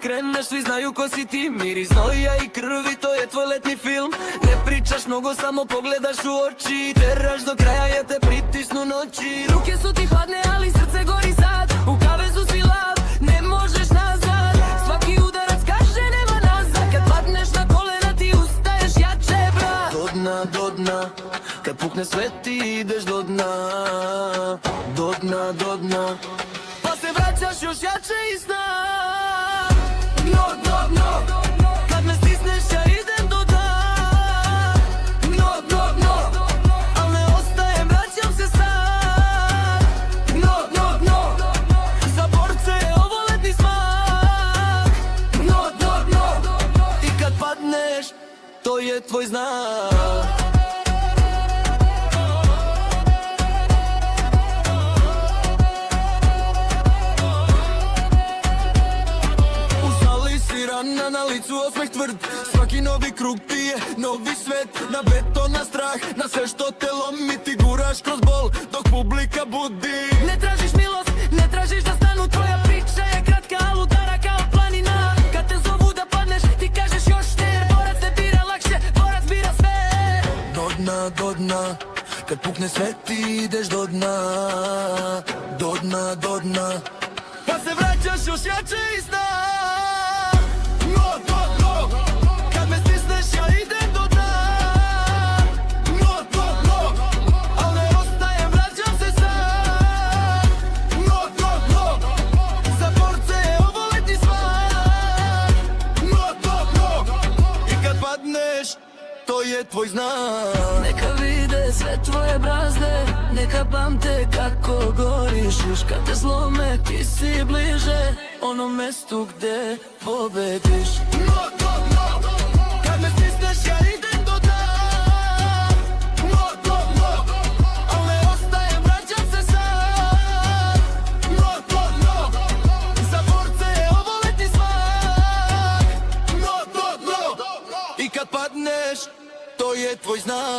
kreneš svi znaju ko si ti. Miris znoja i krvi, to je tvoj letni film. Ne pričaš mnogo, samo pogledaš u oči. Teraš do kraja, ja te pritisnu noći. Ruke su ti hladne, ali srce gori sad. U kavezu si lav, ne možeš nazad. Svaki udarac kaže nema nazad. Kad padneš na kolena ti ustaješ jače, brat. Do dna, kad pukne sve ti ideš do dna. Do dna, pa se vraćaš još jače iz sna. Dno, kad me stisneš ja idem do dna. Dno, al ne ostajem, vraćam se sad. Dno, za borce je ovo letni smak. Dno, i kad padneš, to je tvoj znak. Na licu osmeh tvrd, svaki novi krug ti je novi svet. Na beton, na strah, na sve što te lomi. Ti guraš kroz bol, dok publika budi. Ne tražiš milost, ne tražiš da stanu. Tvoja priča je kratka, al udara kao planina. Kad te zovu da padneš, ti kažeš još ne. Jer borac ne bira lakše, borac bira sve. Do dna, kad pukne sve ti ideš do dna. Do dna, pa se vraćaš još jače iz sna. Kad me stisneš ja idem do dna. Al ne ostajem, vraćam se sad. Za borce je ovo letni smak. I kad padneš, to je tvoj znak. Neka vide sve tvoje brazde, neka pamte kako goriš. Još kad te slome ti si bliže onom mestu gde pobediš. Kad me stisneš ja idem do dna. Al ne ostajem, vraćam se sad. Za borce je ovo letni smak. I kad padneš, to je tvoj znak.